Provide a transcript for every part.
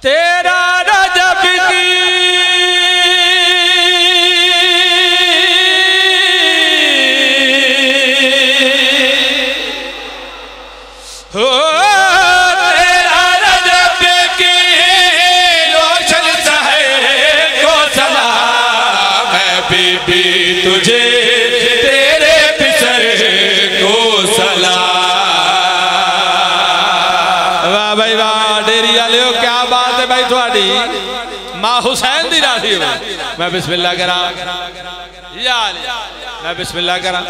तेरा रजब की हो तेरा रजब की रोशन सहर को सलाम है बीबी तुझे तेरे बिसर को सलाम। वाह भाई वाह डेरी वाले हो, क्या बात है भाई थोड़ी मां हुसैन दी राजी हो। मैं बिस्मिल्लाह करा या मैं बिस्मिल्लाह करा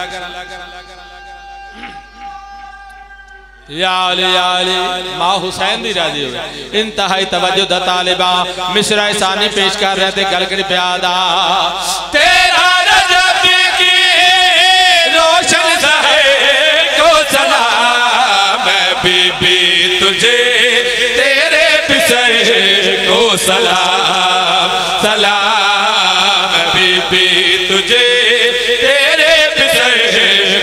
या अली मां हुसैन दी राजी हो। इंतहाई तवज्जो दा तालिबा मिसरा सानी पेश कर रहे थे गलगड़ी प्यादा। तेरा रजब की रोशन सहर को सलाम है बीबी तुझे तेरे बिसर को सलाम। सलाम है बीबी तुझे तेरे बिसर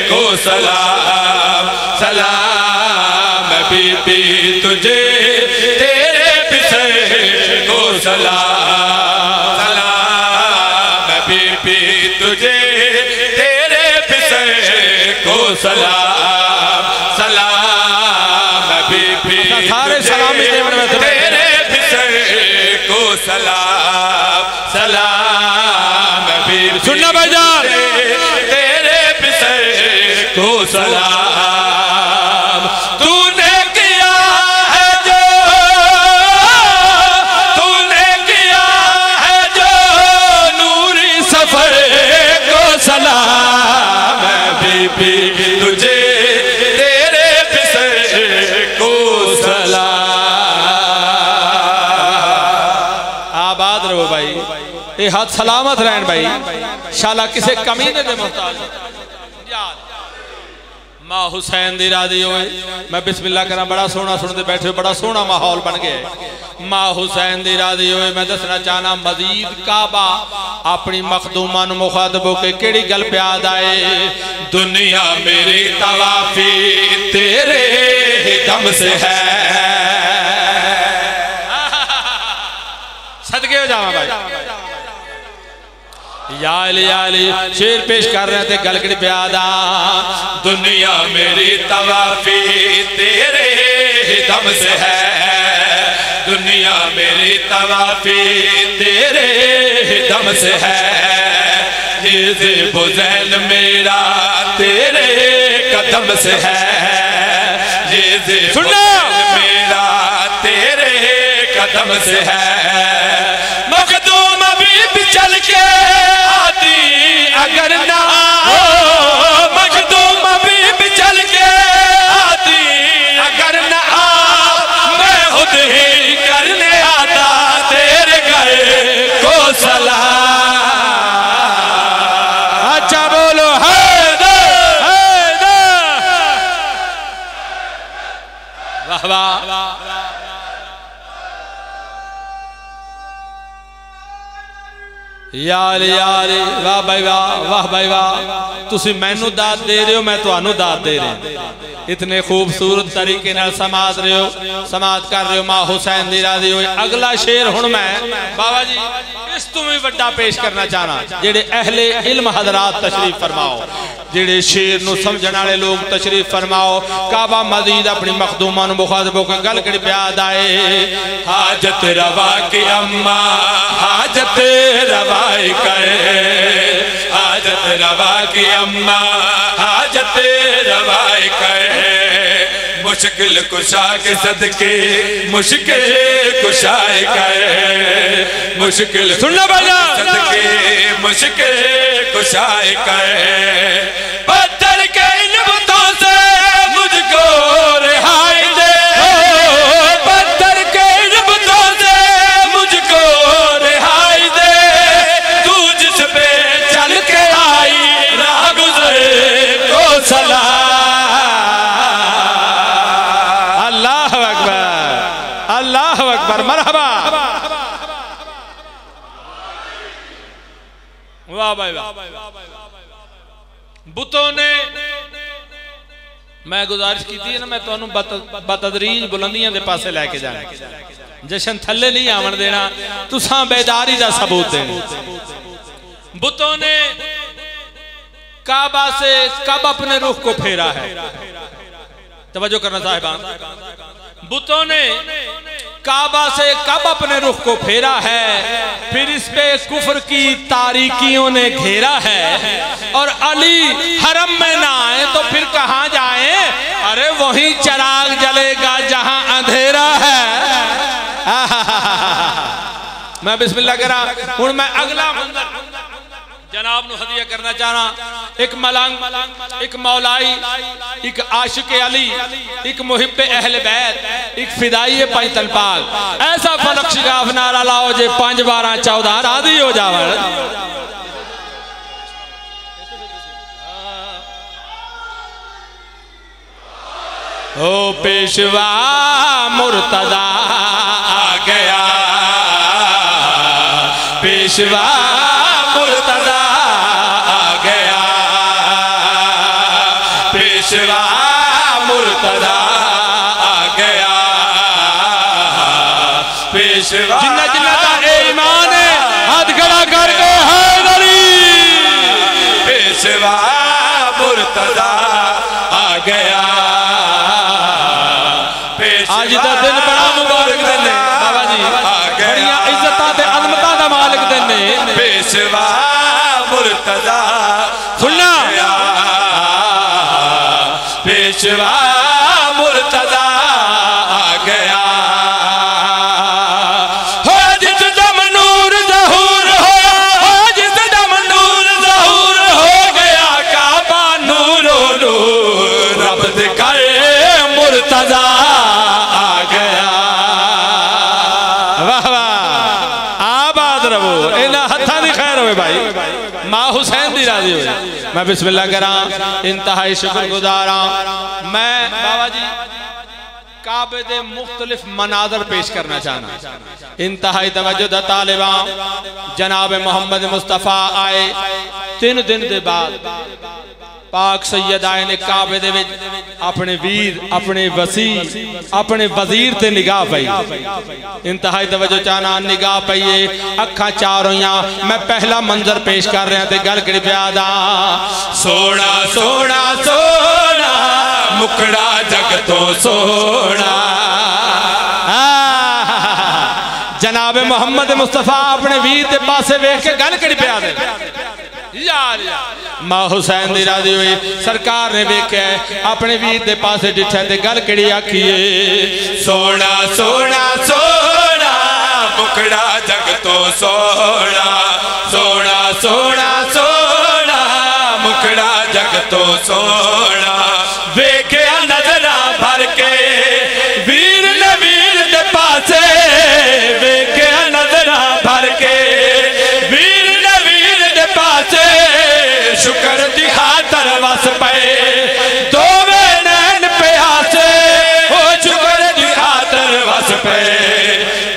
को सलाम। सलाम है बीबी तुझे तेरे बिसर को सलाम। सलाम है बीबी तुझे तेरे बिसर को सलाम। सलाम है बीबी सारे सलाम तेरे बिसर को सलाम। सलाम है बीबी सुनना भाईजान तेरे बिसर को सलाम। तुझे तेरे बिसर को सलाम। आबाद रहो भाई, ये हाथ सलामत रहन भाई, शाला किसे कमी दे मोहताज। मां हुसैन दी राजी होए। मैं बिस्मिल्लाह करा, बड़ा सोहना सुनते बैठे हो, बड़ा सोहना माहौल बन गया। मां हुसैन दी राजी होए। मैं दसना चाहना मजीद काबा अपनी मखदूमा नू मुखातब होके केड़ी गल प्याद आए। दुनिया मेरी तवाफी तेरे दम से है। सदके हो जावा भाई या अली शेर पेश कर रहे थे गलगड़ी प्यादा। दुनिया मेरी तवाफी तेरे दम से है। दुनिया मेरी तवाफी तेरे दम से है। ये बुज़ैल मेरा तेरे कदम से है। ये सुनना मेरा तेरे कदम से है। मखदूम अभी चल के अगर ना मखदूम अभी चल के आती अगर ना मैं खुद ही करने आता तेरे घर को सलाम। अच्छा बोलो हैदर हैदर वाह वाह। यार यार वाह भाई वाह, वाह भाई वाह। तुसी मैनू दाद दे रहे हो, मैं तुहानू दाद दे रहा। इतने खूबसूरत तरीके नाल समाज रहे हो, समाज कर रहे हो। मां हुसैन दी राजी होए। अगला शेर हुण मैं बाबा जी इस तू भी वड्डा पेश करना चाहना। जेड़े अहले इल्म हजरात तशरीफ फरमाओ, जेड़े शेर नू समझण वाले लोग तशरीफ फरमाओ। काबा मजीद अपनी मखदूमा नू मुखातब होकर गल कड़ी प्याद आए। हाजत रवा की अम्मा हाजत रवाई करे। हाजत रवा की अम्मा हाजत रवाई करे। मुश्किल कुशा के सदके मुश्किल कुशाई करे। मुश्किल सुनना भला सदके मुश्किल कुशाई करे। पत्थर के इन बुतों से मुझको रिहाई दे। पत्थर के इन बुतों से मुझको रिहाई दे। तू जिस पे चल के आई राह गुज़रे को सलाम। अल्लाह अकबर मरहबा। वाह भाई वाह। बुतों ने मैं गुजारिश की थी ना, मैं तुहानू बतदरीज बुलंदियां दे पासे लैके जाना, जशन थले नहीं आवन देना, तुसां बेदारी दा सबूत देना। बुतों ने काबा से कब अपने रुख को फेरा है, तवज्जो करना साहिबान, बुतों ने काबा से कब अपने रुख को फेरा है, फिर इस पे कुफ्र की तारीकियों ने घेरा है, और अली हरम में ना आए तो फिर कहां जाए, अरे वहीं चिराग जलेगा जहां अंधेरा है। मैं बिस्मिल्लाह करा हुण मैं अगला मंजर जनाब नू हदिया करना चाहना। एक मलंग, एक मौलाई, एक आशिक अली, एक मुहिब्बे अहले बैत, एक फिदाई पैंतल पाक, ऐसा फलक शिगाफ नारा लाओ जे 5 12 14 राजी हो जावन। ओ पेशवा मुर्तजा आ गया, पेशवा मुर्तजा आ गया, पेशवा मुर्तजा आ गया, पेशवा जिन्ना जिन्ना का ईमान है हाथ खड़ा करके हैदरी, पेशवा मुर्तजा आ गया। आज का दिन बड़ा मुबारक दिन है बाबा जी, बड़िया इज्जत ते अजमत का मालिक दिन है। पेशवा मुर्तजा सुनना, पेशवा मुर्तजा आ गया, हो जिस दम नूर ज़हूर हो, हो जिस दम नूर ज़हूर हो गया, काबा नूरो नूर रब दे कर मुर्तजा भाई, मां हुसैन दी राजी हो। मैं बिस्मिल्लाह करा, इंतहाई शुक्रगुजार मैं बाबा जी काबे दे मुख्तलिफ मनाजर पेश करना चाहना। इंतहाई तवज्जो दा तालिबा जनाब मोहम्मद मुस्तफा आए 3 दिन के बाद पाक सैयद आए ने काबे दे विच अपने वीर, अपने वसी, अपने वजीर ते निगाह पई। इंतहाई तवज्जो चाहना, निगाह पई, अखा चार होइयां। मैं पहला मंजर पेश कर रहा ते गल करी पिया दा, सोना सोना सोना मुकड़ा जग तो सोना। जनाब मोहम्मद मुस्तफा अपने वीर के पासे वेख के गल करी पिया दे, यार मां हुसैन दी राजी हुई। सरकार ने वेख्या अपने वीर दे पासे डिठा ते गल कड़ी आखिए, सोना सोना सोना मुकड़ा जग तो सोना, सोना सोना सोना मुकड़ा जग तो सोना। वेख्या नजरा भर के वीर ने वीर दे पासे, वेख्या नजरा भर के वीर ने वीर दे पासे, शुक्र दी खातर वस पे दोवे नैन प्यासे, ओ शुक्र दी खातर वस पे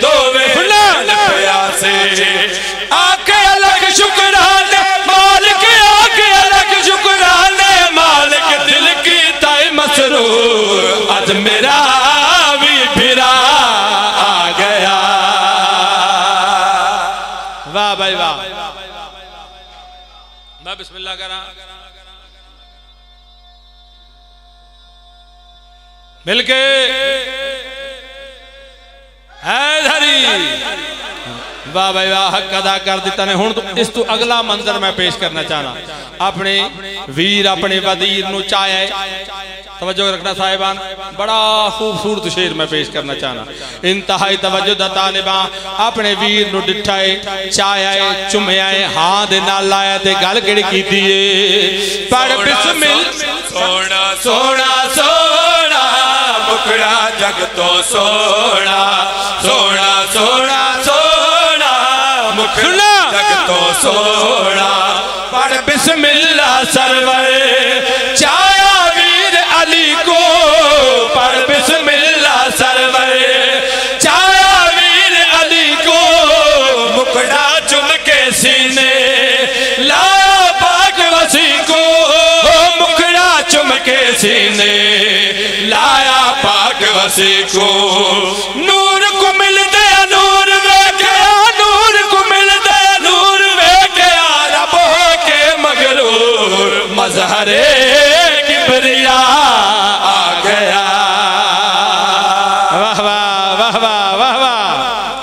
दोवे नैन प्यासे। आके अलग शुक्राने मालिक, आके अलग शुक्राने मालिक, दिल की ताई मसरूर आज मेरा भी फिरा आ गया। वाह भाई वाह। मैं बिस्मिल्लाह करा, मिलके हैदरी। वाह भाई वाह, हक अदा कर दिता ने। हुण इस तो अगला मंजर मैं पेश करना चाहना। अपने वीर अपने वजीर नू चाहे, तवज्जो रखना साहिबान, बड़ा खूबसूरत शेर मैं पेश करना चाहना। इंतहाई तवज्जो दा तालिबा अपने वीर नू डिठाए, चाहे चुमया, हां दे नाल लाया ते गल केड़ी कीती है, पढ़ बिस्मिल सोना सोना सोना मुकड़ा जग तो सोना, सोना सोना सोना मुकड़ा जग तो सोना। पढ़ बिस्मिल्लाह सरवर चाया वीर अली को, पढ़ बिस्मिल्लाह सरवर चाया वीर अली को, मुकड़ा चुम के सीने लाया पाक वसी को, मुकड़ा चुम के सीने मजहरे